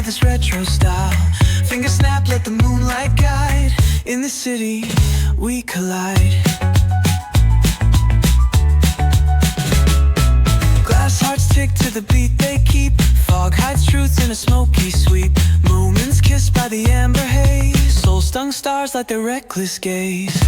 this retro style. Finger snap, let the moonlight guide. In the city, we collide. Glass hearts tick to the beat they keep. Fog hides truth in a smoky sweep. Moments kissed by the amber haze. Soul-stung stars light their reckless gaze.